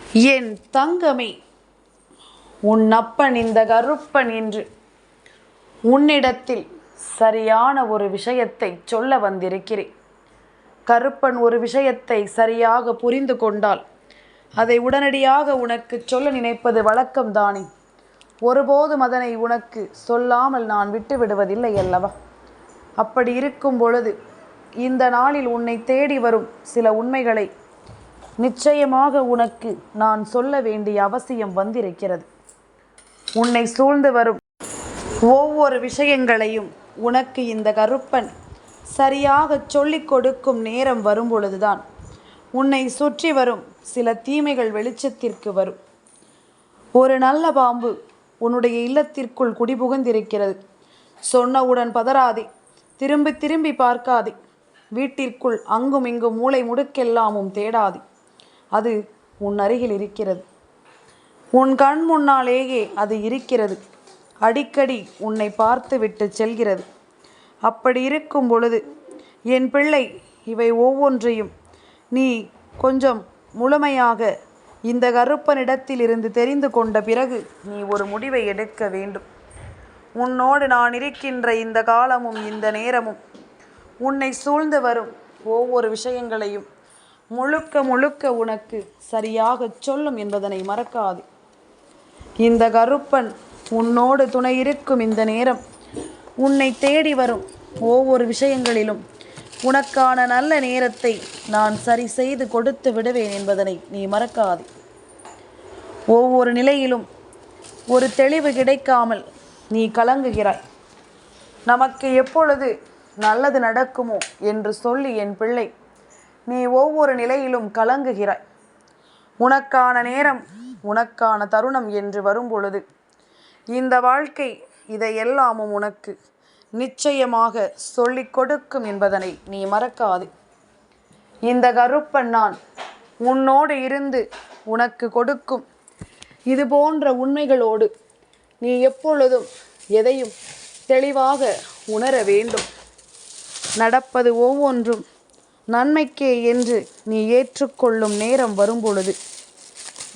என் தங்கமே, உன் அப்பன் இந்த கருப்பன் என்று உன்னிடத்தில் சரியான ஒரு விஷயத்தை சொல்ல வந்திருக்கிறேன். கருப்பன் ஒரு விஷயத்தை சரியாக புரிந்து கொண்டால் அதை உடனடியாக உனக்கு சொல்ல நினைப்பது வழக்கம்தானே. ஒருபோதும் அதனை உனக்கு சொல்லாமல் நான் விட்டு விடுவதில்லை அல்லவா? அப்படி இருக்கும் பொழுது இந்த நாளில் உன்னை தேடி வரும் சில உண்மைகளை நிச்சயமாக உனக்கு நான் சொல்ல வேண்டிய அவசியம் வந்திருக்கிறது. உன்னை சூழ்ந்து வரும் ஒவ்வொரு விஷயங்களையும் உனக்கு இந்த கருப்பன் சரியாக சொல்லிக் கொடுக்கும் நேரம் வரும் பொழுதுதான் உன்னை சுற்றி வரும் சில தீமைகள் வெளிச்சத்திற்கு வரும். ஒரு நல்ல பாம்பு உன்னுடைய இல்லத்திற்குள் குடிபுகுந்திருக்கிறது. சொன்னவுடன் பதறாதே, திரும்பி திரும்பி பார்க்காதே, வீட்டிற்குள் அங்கும் இங்கும் மூளை முடுக்கெல்லாமும் தேடாதே. அது உன் அருகில் இருக்கிறது, உன் கண் முன்னாலேயே அது இருக்கிறது. அடிக்கடி உன்னை பார்த்து விட்டு செல்கிறது. அப்படி இருக்கும் பொழுது என் பிள்ளை, இவை ஒவ்வொன்றையும் நீ கொஞ்சம் முழுமையாக இந்த கருப்பனிடத்தில் இருந்து தெரிந்து கொண்ட பிறகு நீ ஒரு முடிவை எடுக்க வேண்டும். உன்னோடு நான் இருக்கின்ற இந்த காலமும் இந்த நேரமும் உன்னை சூழ்ந்து வரும் ஒவ்வொரு விஷயங்களையும் முழுக்க முழுக்க உனக்கு சரியாக சொல்லும் என்பதனை மறக்காது. இந்த கருப்பன் உன்னோடு துணை இருக்கும் இந்த நேரம் உன்னை தேடி வரும் ஒவ்வொரு விஷயங்களிலும் உனக்கான நல்ல நேரத்தை நான் சரி செய்து கொடுத்து விடுவேன் என்பதனை நீ மறக்காது. ஒவ்வொரு நிலையிலும் ஒரு தெளிவு கிடைக்காமல் நீ கலங்குகிறாய். நமக்கு எப்பொழுது நல்லது நடக்குமோ என்று சொல்லி என் பிள்ளை நீ ஒவ்வொரு நிலையிலும் கலங்குகிறாய். உனக்கான நேரம், உனக்கான தருணம் என்று வரும் பொழுது இந்த வாழ்க்கை இதையெல்லாமும் உனக்கு நிச்சயமாக சொல்லிக் கொடுக்கும் என்பதனை நீ மறக்காது. இந்த கருப்பன் நான் உன்னோடு இருந்து உனக்கு கொடுக்கும் இது போன்ற உண்மைகளோடு நீ எப்பொழுதும் எதையும் தெளிவாக உணர வேண்டும். நடப்பது ஒவ்வொன்றும் நன்மைக்கே என்று நீ ஏற்றுக்கொள்ளும் நேரம் வரும்பொழுது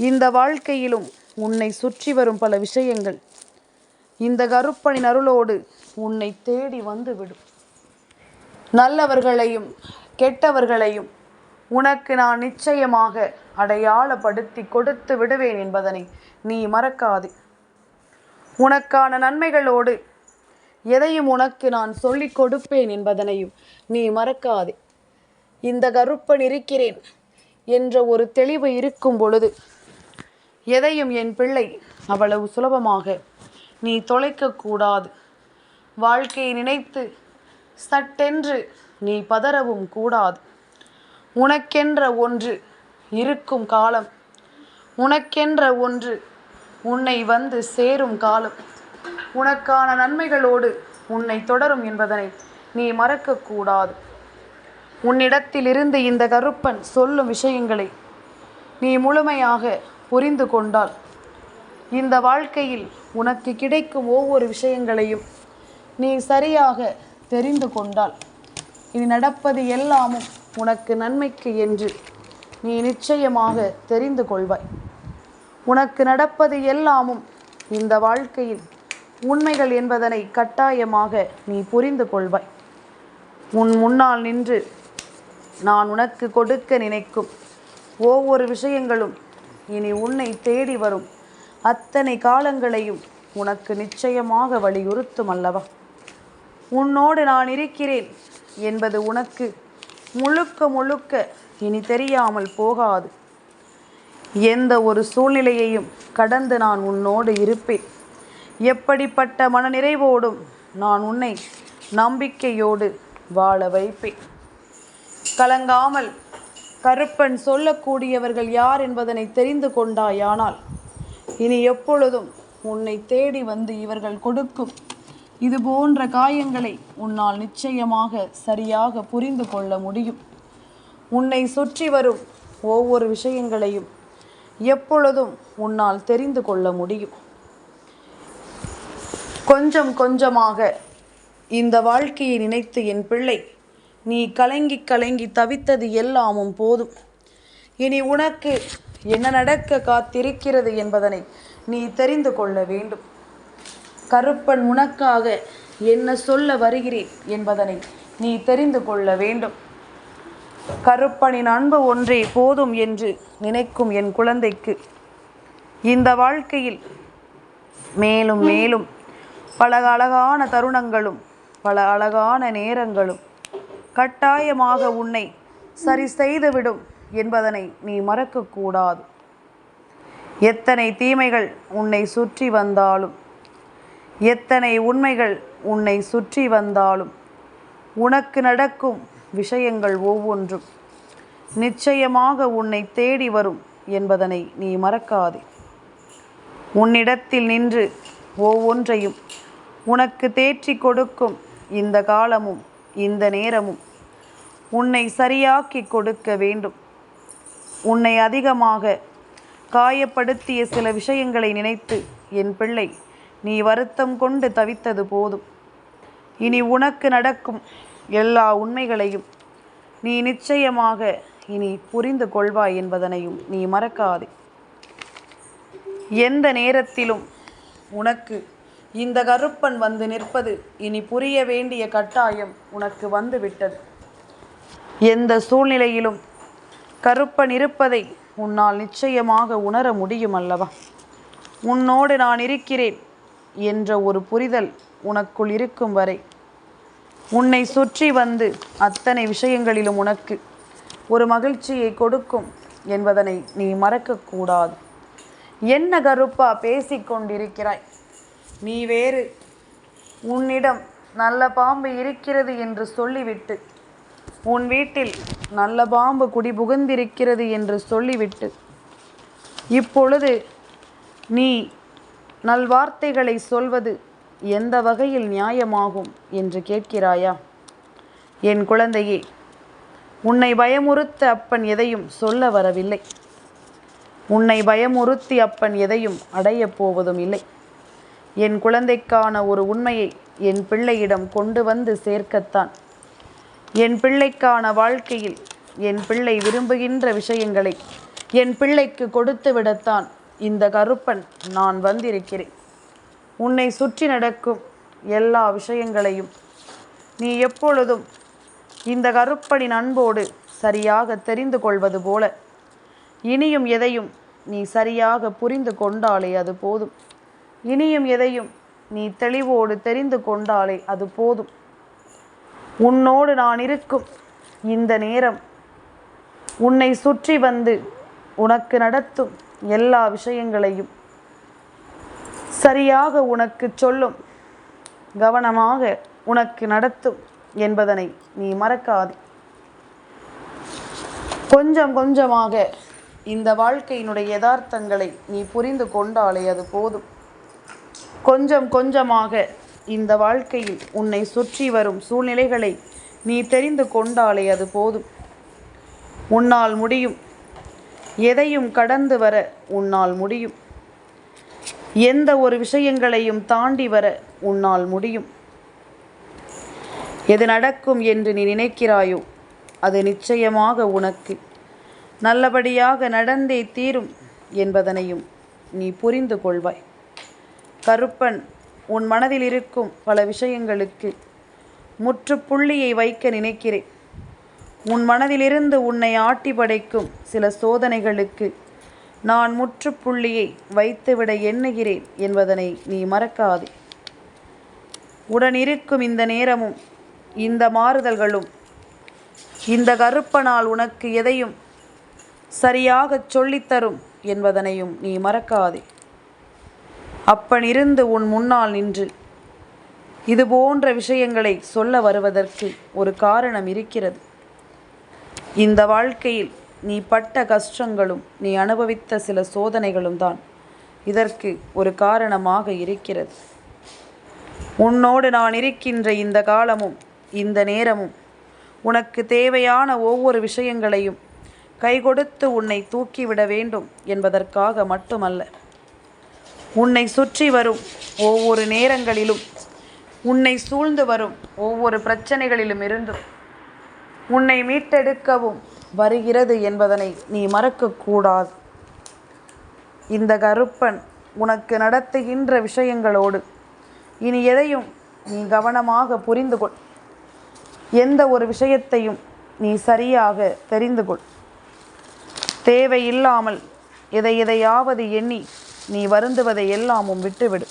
இந்த வாழ்க்கையிலும் உன்னை சுற்றி வரும் பல விஷயங்கள் இந்த கருப்பனின் அருளோடு உன்னை தேடி வந்துவிடும். நல்லவர்களையும் கெட்டவர்களையும் உனக்கு நான் நிச்சயமாக அடையாளப்படுத்தி கொடுத்து விடுவேன் என்பதனை நீ மறக்காது. உனக்கான நன்மைகளோடு எதையும் உனக்கு நான் சொல்லிக் கொடுப்பேன் என்பதனையும் நீ மறக்காது. இந்த கருப்பன் இருக்கிறேன் என்ற ஒரு தெளிவு இருக்கும் பொழுது எதையும் என் பிள்ளை அவ்வளவு சுலபமாக நீ தொலைக்கக்கூடாது. வாழ்க்கையை நினைத்து சட்டென்று நீ பதறவும் கூடாது. உனக்கென்ற ஒன்று இருக்கும் காலம், உனக்கென்ற ஒன்று உன்னை வந்து சேரும் காலம், உனக்கான நன்மைகளோடு உன்னை தொடரும் என்பதனை நீ மறக்கக்கூடாது. உன்னிடத்திலிருந்து இந்த கருப்பன் சொல்லும் விஷயங்களை நீ முழுமையாக புரிந்து கொண்டால் இந்த வாழ்க்கையில் உனக்கு கிடைக்கும் ஒவ்வொரு விஷயங்களையும் நீ சரியாக தெரிந்து கொண்டால் இனி நடப்பது எல்லாமும் உனக்கு நன்மைக்கு என்று நீ நிச்சயமாக தெரிந்து கொள்வாய். உனக்கு நடப்பது எல்லாமும் இந்த வாழ்க்கையில் உண்மைகள் என்பதனை கட்டாயமாக நீ புரிந்து கொள்வாய். உன் முன்னால் நின்று நான் உனக்கு கொடுக்க நினைக்கும் ஒவ்வொரு விஷயங்களும் இனி உன்னை தேடி வரும் அத்தனை காலங்களையும் உனக்கு நிச்சயமாக வலியுறுத்தும் அல்லவா? உன்னோடு நான் இருக்கிறேன் என்பது உனக்கு முழுக்க முழுக்க இனி தெரியாமல் போகாது. எந்த ஒரு சூழ்நிலையையும் கடந்து நான் உன்னோடு இருப்பேன். எப்படிப்பட்ட மனநிறைவோடும் நான் உன்னை நம்பிக்கையோடு வாழ வைப்பேன். கலங்காமல் கருப்பன் சொல்லக்கூடியவர்கள் யார் என்பதனை தெரிந்து கொண்டாயானால் இனி எப்பொழுதும் உன்னை தேடி வந்து இவர்கள் கொடுக்கும் இது போன்ற காயங்களை உன்னால் நிச்சயமாக சரியாக புரிந்து கொள்ள முடியும். உன்னை சுற்றி வரும் ஒவ்வொரு விஷயங்களையும் எப்பொழுதும் உன்னால் தெரிந்து கொள்ள முடியும். கொஞ்சம் கொஞ்சமாக இந்த வாழ்க்கையை நினைத்து என் பிள்ளை நீ கலங்கி கலங்கி தவித்தது எல்லாமும் போதும். இனி உனக்கு என்ன நடக்க காத்திருக்கிறது என்பதனை நீ தெரிந்து கொள்ள வேண்டும். கருப்பன் உனக்காக என்ன சொல்ல வருகிறேன் என்பதனை நீ தெரிந்து கொள்ள வேண்டும். கருப்பனின் அன்பு ஒன்றே போதும் என்று நினைக்கும் என் குழந்தைக்கு இந்த வாழ்க்கையில் மேலும் மேலும் பல அழகான தருணங்களும் பல அழகான நேரங்களும் கட்டாயமாக உன்னை சரி செய்துவிடும் என்பதனை நீ மறக்கக்கூடாது. எத்தனை தீமைகள் உன்னை சுற்றி வந்தாலும், எத்தனை உண்மைகள் உன்னை சுற்றி வந்தாலும், உனக்கு நடக்கும் விஷயங்கள் ஒவ்வொன்றும் நிச்சயமாக உன்னை தேடி வரும் என்பதனை நீ மறக்காதே. உன்னிடத்தில் நின்று ஒவ்வொன்றையும் உனக்கு தேற்றி கொடுக்கும் இந்த காலமும் இந்த நேரமும் உன்னை சரியாக்கி கொடுக்க வேண்டும். உன்னை அதிகமாக காயப்படுத்திய சில விஷயங்களை நினைத்து என் பிள்ளை நீ வருத்தம் கொண்டு தவித்தது போதும். இனி உனக்கு நடக்கும் எல்லா உண்மைகளையும் நீ நிச்சயமாக இனி புரிந்து கொள்வாய் என்பதனையும் நீ மறக்காதே. எந்த நேரத்திலும் உனக்கு இந்த கருப்பன் வந்து நிற்பது இனி புரிய வேண்டிய கட்டாயம் உனக்கு வந்து விட்டது. எந்த சூழ்நிலையிலும் கருப்பன் இருப்பதை உன்னால் நிச்சயமாக உணர முடியும் அல்லவா? உன்னோடு நான் இருக்கிறேன் என்ற ஒரு புரிதல் உனக்குள் இருக்கும் வரை உன்னை சுற்றி வந்து அத்தனை விஷயங்களிலும் உனக்கு ஒரு மகிழ்ச்சியை கொடுக்கும் என்பதனை நீ மறக்கக்கூடாது. என்ன கருப்பா பேசிக்கொண்டிருக்கிறாய்? நீ வேறு, உன்னிடம் நல்ல பாம்பு இருக்கிறது என்று சொல்லிவிட்டு, உன் வீட்டில் நல்ல பாம்பு குடிபுகுந்திருக்கிறது என்று சொல்லிவிட்டு, இப்பொழுது நீ நல்வார்த்தைகளை சொல்வது எந்த வகையில் நியாயமாகும் என்று கேட்கிறாயா? என் குழந்தையே, உன்னை பயமுறுத்த அப்பன் எதையும் சொல்ல வரவில்லை. உன்னை பயமுறுத்தி அப்பன் எதையும் அடையப் போவதும் இல்லை. என் குழந்தைக்கான ஒரு உண்மையை என் பிள்ளையிடம் கொண்டு வந்து சேர்க்கத்தான், என் பிள்ளைக்கான வாழ்க்கையில் என் பிள்ளை விரும்புகின்ற விஷயங்களை என் பிள்ளைக்கு கொடுத்து விடத்தான் இந்த கருப்பன் நான் வந்திருக்கிறேன். உன்னை சுற்றி நடக்கும் எல்லா விஷயங்களையும் நீ எப்பொழுதும் இந்த கருப்பனின் அன்போடு சரியாக தெரிந்து கொள்வது போல இனியும் எதையும் நீ சரியாக புரிந்து கொண்டாலே அது போதும். இனியும் எதையும் நீ தெளிவோடு தெரிந்து கொண்டாலே அது போதும். உன்னோடு நான் இருக்கும் இந்த நேரம் உன்னை சுற்றி வந்து உனக்கு நடத்தும் எல்லா விஷயங்களையும் சரியாக உனக்கு சொல்லும், கவனமாக உனக்கு நடத்தும் என்பதனை நீ மறக்காதே. கொஞ்சம் கொஞ்சமாக இந்த வாழ்க்கையினுடைய யதார்த்தங்களை நீ புரிந்து கொண்டாலே அது போதும். கொஞ்சம் கொஞ்சமாக இந்த வாழ்க்கையில் உன்னை சுற்றி வரும் சூழ்நிலைகளை நீ தெரிந்து கொண்டாலே அது போதும். உன்னால் முடியும். எதையும் கடந்து வர உன்னால் முடியும். எந்த ஒரு விஷயங்களையும் தாண்டி வர உன்னால் முடியும். எது நடக்கும் என்று நீ நினைக்கிறாயோ அது நிச்சயமாக உனக்கு நல்லபடியாக நடந்தே தீரும் என்பதனையும் நீ புரிந்து கொள்வாய். கருப்பன் உன் மனதில் இருக்கும் பல விஷயங்களுக்கு முற்றுப்புள்ளியை வைக்க நினைக்கிறேன். உன் மனதிலிருந்து உன்னை ஆட்டி படைக்கும் சில சோதனைகளுக்கு நான் முற்றுப்புள்ளியை வைத்துவிட எண்ணுகிறேன் என்பதனை நீ மறக்காதே. உடனிருக்கும் இந்த நேரமும் இந்த மாறுதல்களும் இந்த கருப்பனால் உனக்கு எதையும் சரியாக சொல்லித்தரும் என்பதனையும் நீ மறக்காதே. அப்பன் இருந்து உன் முன்னால் நின்று இது போன்ற விஷயங்களை சொல்ல வருவதற்கு ஒரு காரணம் இருக்கிறது. இந்த வாழ்க்கையில் நீ பட்ட கஷ்டங்களும் நீ அனுபவித்த சில சோதனைகளும் தான் இதற்கு ஒரு காரணமாக இருக்கிறது. உன்னோடு நான் இருக்கின்ற இந்த காலமும் இந்த நேரமும் உனக்கு தேவையான ஒவ்வொரு விஷயங்களையும் கை கொடுத்து உன்னை தூக்கிவிட வேண்டும் என்பதற்காக மட்டுமல்ல. உன்னை சுற்றி வரும் ஒவ்வொரு நேரங்களிலும் உன்னை சூழ்ந்து வரும் ஒவ்வொரு பிரச்சனைகளிலும் இருந்தும் உன்னை மீட்டெடுக்கவும் வருகிறது என்பதனை நீ மறக்கக்கூடாது. இந்த கருப்பன் உனக்கு நடத்துகின்ற விஷயங்களோடு இனி எதையும் நீ கவனமாக புரிந்து கொள். எந்த ஒரு விஷயத்தையும் நீ சரியாக தெரிந்து கொள். தேவையில்லாமல் எதையாவது எண்ணி நீ வருந்துவதை எல்லாமும் விட்டுவிடு.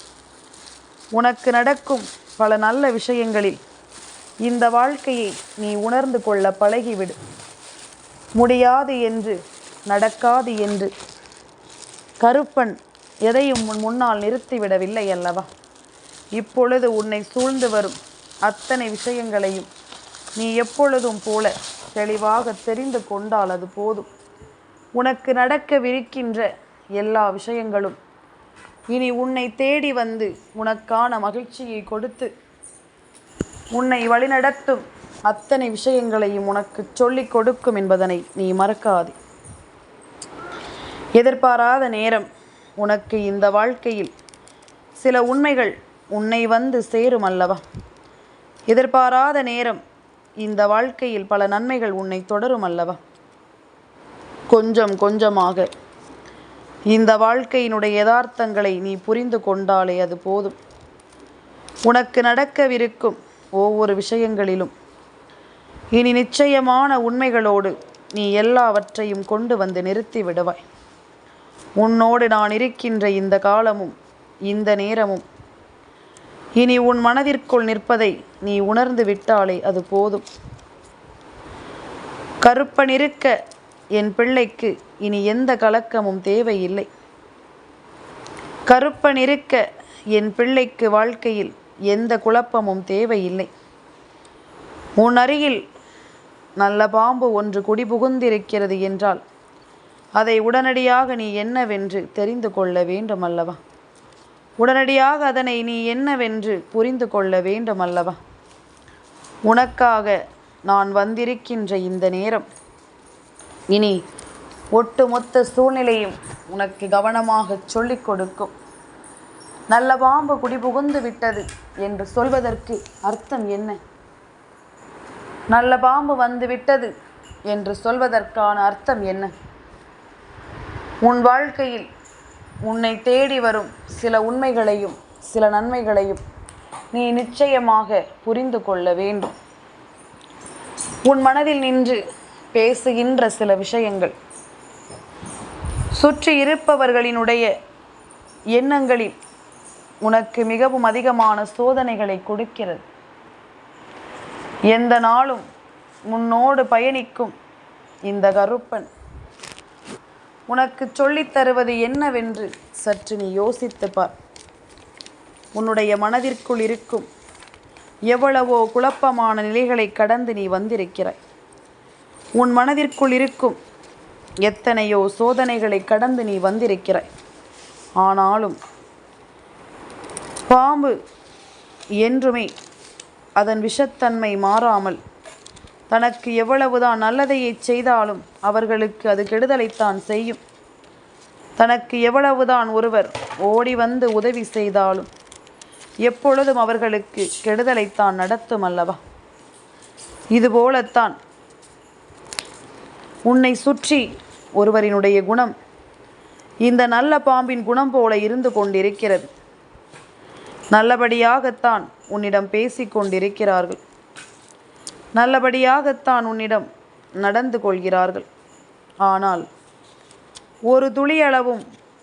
உனக்கு நடக்கும் பல நல்ல விஷயங்களில் இந்த வாழ்க்கையை நீ உணர்ந்து கொள்ள பழகிவிடு. முடியாது என்று, நடக்காது என்று கருப்பன் எதையும் முன்னால் நிறுத்திவிடவில்லை அல்லவா? இப்பொழுது உன்னை சூழ்ந்து வரும் அத்தனை விஷயங்களையும் நீ எப்பொழுதும் போல தெளிவாக தெரிந்து கொண்டால் அது போதும். உனக்கு நடக்கவிருக்கின்ற எல்லா விஷயங்களும் இனி உன்னை தேடி வந்து உனக்கான மகிழ்ச்சியை கொடுத்து உன்னை வழிநடத்தும் அத்தனை விஷயங்களையும் உனக்கு சொல்லிக் கொடுக்கும் என்பதனை நீ மறக்காதே. எதிர்பாராத நேரம் உனக்கு இந்த வாழ்க்கையில் சில உண்மைகள் உன்னை வந்து சேரும் அல்லவா? எதிர்பாராத நேரம் இந்த வாழ்க்கையில் பல நன்மைகள் உன்னை தொடரும் அல்லவா? கொஞ்சம் கொஞ்சமாக இந்த வாழ்க்கையினுடைய யதார்த்தங்களை நீ புரிந்து கொண்டாலே அது போதும். உனக்கு நடக்கவிருக்கும் ஒவ்வொரு விஷயங்களிலும் இனி நிச்சயமான உண்மைகளோடு நீ எல்லாவற்றையும் கொண்டு வந்து நிறுத்தி விடுவாய். உன்னோடு நான் இருக்கின்ற இந்த காலமும் இந்த நேரமும் இனி உன் மனதிற்குள் நிற்பதை நீ உணர்ந்து விட்டாலே அது போதும். கருப்பன் இருக்க என் பிள்ளைக்கு இனி எந்த கலக்கமும் தேவையில்லை. கருப்பன் இருக்க என் பிள்ளைக்கு வாழ்க்கையில் எந்த குழப்பமும் தேவையில்லை. உன் அருகில் நல்ல பாம்பு ஒன்று குடிபுகுந்திருக்கிறது என்றால் அதை உடனடியாக நீ என்னவென்று தெரிந்து கொள்ள வேண்டும் அல்லவா? உடனடியாக அதனை நீ என்னவென்று புரிந்து கொள்ள வேண்டும் அல்லவா? உனக்காக நான் வந்திருக்கின்ற இந்த நேரம் இனி ஒட்டுமொத்த சூழ்நிலையும் உனக்கு கவனமாக சொல்லிக் கொடுக்கும். நல்ல பாம்பு குடிபுகுந்து விட்டது என்று சொல்வதற்கு அர்த்தம் என்ன? நல்ல பாம்பு வந்து விட்டது என்று சொல்வதற்கான அர்த்தம் என்ன? உன் வாழ்க்கையில் உன்னை தேடி வரும் சில உண்மைகளையும் சில நன்மைகளையும் நீ நிச்சயமாக புரிந்து கொள்ள வேண்டும். உன் மனதில் நின்று பேசுகின்ற சில விஷயங்கள் சுற்றி இருப்பவர்களினுடைய எண்ணங்களில் உனக்கு மிகவும் அதிகமான சோதனைகளை கொடுக்கிறது. எந்த நாளும் முன்னோடு பயணிக்கும் இந்த கருப்பன் உனக்கு சொல்லித் தருவது என்னவென்று சற்று நீ யோசித்து பார். உன்னுடைய மனதிற்குள் இருக்கும் எவ்வளவோ குழப்பமான நிலைகளை கடந்து நீ வந்திருக்கிறாய். உன் மனதிற்குள் இருக்கும் எத்தனையோ சோதனைகளை கடந்து நீ வந்திருக்கிறாய். ஆனாலும் பாம்பு என்றுமே அதன் விஷத்தன்மை மாறாமல் தனக்கு எவ்வளவுதான் நல்லதையை செய்தாலும் அவர்களுக்கு அது கெடுதலைத்தான் செய்யும். தனக்கு எவ்வளவுதான் ஒருவர் ஓடி வந்து உதவி செய்தாலும் எப்பொழுதும் அவர்களுக்கு கெடுதலைத்தான் நடத்தும் அல்லவா? இதுபோலத்தான் உன்னை சுற்றி ஒருவரினுடைய குணம் இந்த நல்ல பாம்பின் குணம் போல இருந்து கொண்டிருக்கிறது. நல்லபடியாகத்தான் உன்னிடம் பேசிக் கொண்டிருக்கிறார்கள். நல்லபடியாகத்தான் உன்னிடம் நடந்து கொள்கிறார்கள். ஆனால் ஒரு துளியளவும்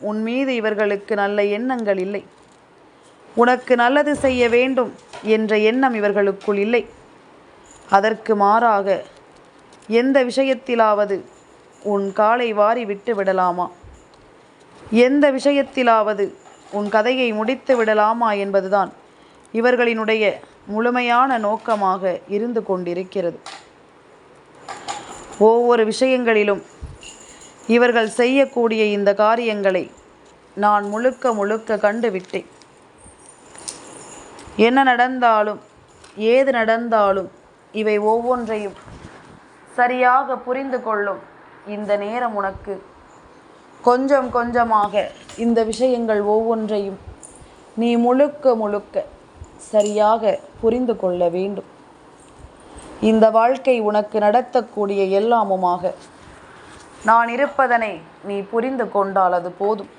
உன் மீது இவர்களுக்கு நல்ல எண்ணங்கள் இல்லை. உனக்கு நல்லது செய்ய வேண்டும் என்ற எண்ணம் இவர்களுக்குள் இல்லை. அதற்கு மாறாக எந்த விஷயத்திலாவது உன் காலை வாரி விட்டு விடலாமா, எந்த விஷயத்திலாவது உன் கதையை முடித்து விடலாமா என்பதுதான் இவர்களினுடைய முழுமையான நோக்கமாக இருந்து கொண்டிருக்கிறது. ஒவ்வொரு விஷயங்களிலும் இவர்கள் செய்யக்கூடிய இந்த காரியங்களை நான் முழுக்க முழுக்க கண்டுவிட்டேன். என்ன நடந்தாலும் ஏது நடந்தாலும் இவை ஒவ்வொன்றையும் சரியாக புரிந்து கொள்ளும் இந்த நேரம் உனக்கு கொஞ்சம் கொஞ்சமாக இந்த விஷயங்கள் ஒவ்வொன்றையும் நீ முழுக்க முழுக்க சரியாக புரிந்து கொள்ள வேண்டும். இந்த வாழ்க்கை உனக்கு நடத்தக்கூடிய எல்லாமுமாக நான் இருப்பதனை நீ புரிந்து கொண்டால் அது போதும்.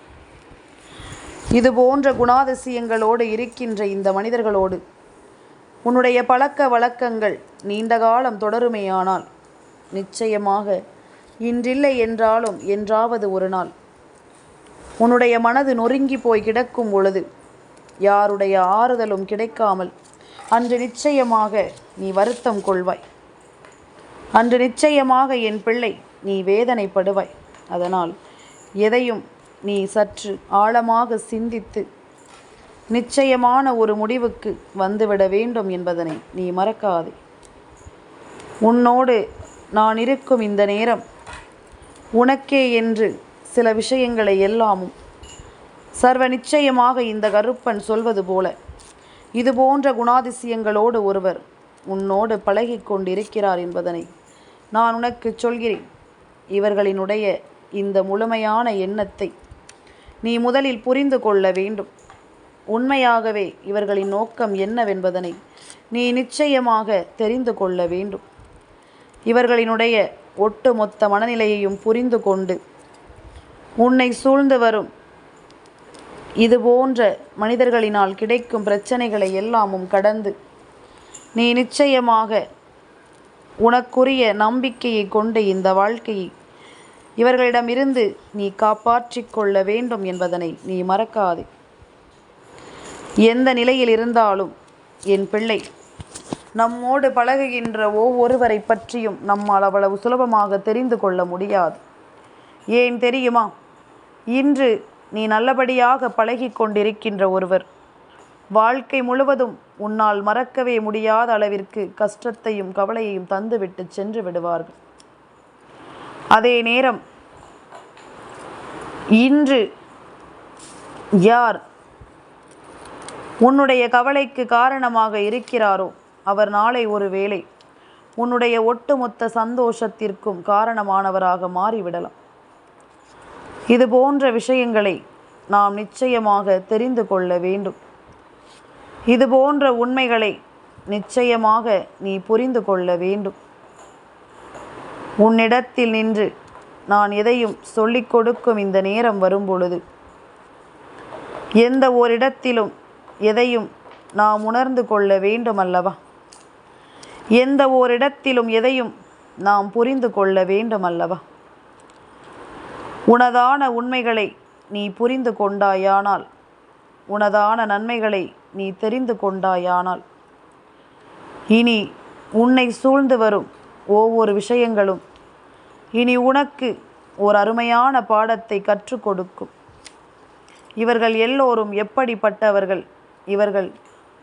இது போன்ற குணாதிசயங்களோடு இருக்கின்ற இந்த மனிதர்களோடு உன்னுடைய பழக்க வழக்கங்கள் நீண்ட காலம் தொடருமேயானால் நிச்சயமாக இன்றில்லை என்றாலும் என்றாவது ஒரு நாள் உன்னுடைய மனது நொறுங்கி போய் கிடக்கும் பொழுது யாருடைய ஆறுதலும் கிடைக்காமல் அன்று நிச்சயமாக நீ வருத்தம் கொள்வாய். அன்று நிச்சயமாக என் பிள்ளை நீ வேதனைப்படுவாய். அதனால் எதையும் நீ சற்று ஆழமாக சிந்தித்து நிச்சயமான ஒரு முடிவுக்கு வந்துவிட வேண்டும் என்பதனை நீ மறக்காதே. உன்னோடு நான் இருக்கும் இந்த நேரம் உனக்கே என்று சில விஷயங்களை எல்லாமும் சர்வ நிச்சயமாக இந்த கருப்பன் சொல்வது போல இது போன்ற குணாதிசயங்களோடு ஒருவர் உன்னோடு பழகி கொண்டிருக்கிறார் என்பதனை நான் உனக்கு சொல்கிறேன். இவர்களினுடைய இந்த முழுமையான எண்ணத்தை நீ முதலில் புரிந்து கொள்ள வேண்டும். உண்மையாகவே இவர்களின் நோக்கம் என்னவென்பதனை நீ நிச்சயமாக தெரிந்து கொள்ள வேண்டும். இவர்களினுடைய ஒட்டுமொத்த மனநிலையையும் புரிந்து கொண்டு உன்னை சூழ்ந்து வரும் இது போன்ற மனிதர்களினால் கிடைக்கும் பிரச்சனைகளை எல்லாமும் கடந்து நீ நிச்சயமாக உனக்குரிய நம்பிக்கையை கொண்டு இந்த வாழ்க்கையை இவர்களிடமிருந்து நீ காப்பாற்றிக் கொள்ள வேண்டும் என்பதனை நீ மறக்காதே. எந்த நிலையில் இருந்தாலும் என் பிள்ளை நம்மோடு பழகுகின்ற ஒவ்வொருவரை பற்றியும் நம்மால் அவ்வளவு சுலபமாக தெரிந்து கொள்ள முடியாது. ஏன் தெரியுமா? இன்று நீ நல்லபடியாக பழகி கொண்டிருக்கின்ற ஒருவர் வாழ்க்கை முழுவதும் உன்னால் மறக்கவே முடியாத அளவிற்கு கஷ்டத்தையும் கவலையையும் தந்துவிட்டு சென்று விடுவார்கள். அதே நேரம் இன்று யார் உன்னுடைய கவலைக்கு காரணமாக இருக்கிறாரோ அவர் நாளை ஒரு வேளை உன்னுடைய ஒட்டுமொத்த சந்தோஷத்திற்கும் காரணமானவராக மாறிவிடலாம். இது போன்ற விஷயங்களை நாம் நிச்சயமாக தெரிந்து கொள்ள வேண்டும். இது போன்ற உண்மைகளை நிச்சயமாக நீ புரிந்து கொள்ள வேண்டும். உன்னிடத்தில் நின்று நான் எதையும் சொல்லிக் கொடுக்கும் இந்த நேரம் வரும் பொழுது எந்த ஓரிடத்திலும் எதையும் நாம் உணர்ந்து கொள்ள வேண்டும் அல்லவா? எந்த ஓரிடத்திலும் எதையும் நாம் புரிந்து கொள்ள வேண்டும் அல்லவா? உனதான உண்மைகளை நீ புரிந்து கொண்டாயானால், உனதான நன்மைகளை நீ தெரிந்து கொண்டாயானால், இனி உன்னை சூழ்ந்து வரும் ஒவ்வொரு விஷயங்களும் இனி உனக்கு ஒரு அருமையான பாடத்தை கற்றுக் கொடுக்கும். இவர்கள் எல்லோரும் எப்படிப்பட்டவர்கள்? இவர்கள்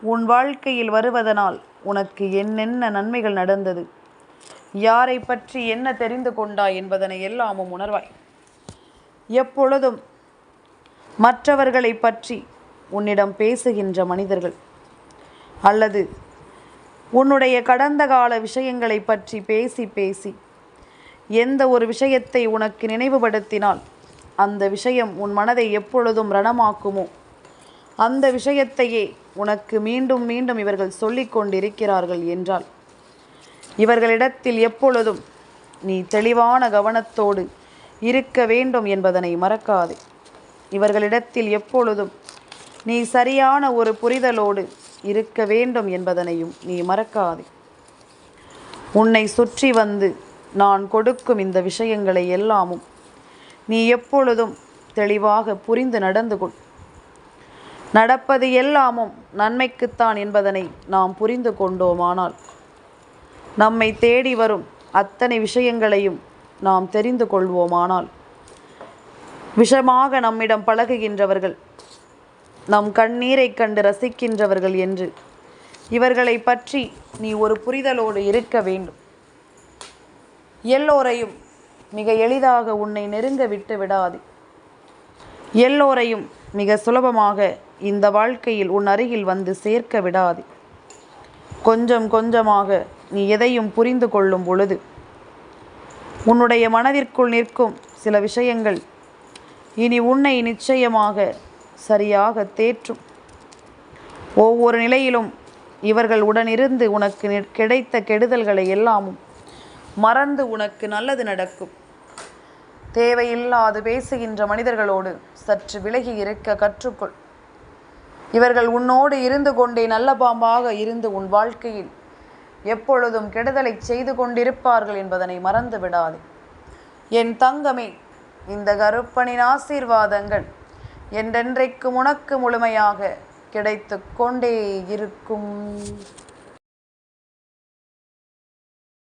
உன் வாழ்க்கையில் வருவதனால் உனக்கு என்னென்ன நன்மைகள் நடந்தது, யாரை பற்றி என்ன தெரிந்து கொண்டாய் என்பதனை எல்லாமும் உணர்வாய். எப்பொழுதும் மற்றவர்களை பற்றி உன்னிடம் பேசுகின்ற மனிதர்கள் அல்லது உன்னுடைய கடந்த கால விஷயங்களை பற்றி பேசி பேசி எந்த ஒரு விஷயத்தை உனக்கு நினைவுபடுத்தினால் அந்த விஷயம் உன் மனதை எப்பொழுதும் ரணமாக்குமோ அந்த விஷயத்தையே உனக்கு மீண்டும் மீண்டும் இவர்கள் சொல்லிக் கொண்டிருக்கிறார்கள் என்றால் இவர்களிடத்தில் எப்பொழுதும் நீ தெளிவான கவனத்தோடு இருக்க வேண்டும் என்பதனை மறக்காதே. இவர்களிடத்தில் எப்பொழுதும் நீ சரியான ஒரு புரிதலோடு இருக்க வேண்டும் என்பதனையும் நீ மறக்காதே. உன்னை சுற்றி வந்து நான் கொடுக்கும் இந்த விஷயங்களை எல்லாமும் நீ எப்பொழுதும் தெளிவாக புரிந்து நடந்து கொள். நடப்பது எல்லாமும் நன்மைக்குத்தான் என்பதனை நாம் புரிந்து கொண்டோமானால் நம்மை தேடி வரும் அத்தனை விஷயங்களையும் நாம் தெரிந்து கொள்வோமானால் விஷமாக நம்மிடம் பழகுகின்றவர்கள், நம் கண்ணீரை கண்டு ரசிக்கின்றவர்கள் என்று இவர்களை பற்றி நீ ஒரு புரிதலோடு இருக்க வேண்டும். எல்லோரையும் மிக எளிதாக உன்னை நெருங்க விட்டு விடாது. எல்லோரையும் மிக சுலபமாக இந்த வாழ்க்கையில் உன் அருகில் வந்து சேர்க்க விடாது. கொஞ்சம் கொஞ்சமாக நீ எதையும் புரிந்து கொள்ளும் பொழுது உன்னுடைய மனதிற்குள் நிற்கும் சில விஷயங்கள் இனி உன்னை நிச்சயமாக சரியாக தேற்றும். ஒவ்வொரு நிலையிலும் இவர்கள் உடனிருந்து உனக்கு கிடைத்த கெடுதல்களை எல்லாமும் மறந்து உனக்கு நல்லது நடக்கும். தேவையில்லாது பேசுகின்ற மனிதர்களோடு சற்று விலகி இருக்க கற்றுக்கொள். இவர்கள் உன்னோடு இருந்து கொண்டே நல்ல பாம்பாக இருந்து உன் வாழ்க்கையில் எப்பொழுதும் கெடுதலை செய்து கொண்டிருப்பார்கள் என்பதனை மறந்து விடாதே. என் தங்கமே, இந்த கருப்பனின் ஆசீர்வாதங்கள் என்றென்றைக்கும் உனக்கு முழுமையாக கிடைத்து கொண்டே இருக்கும்.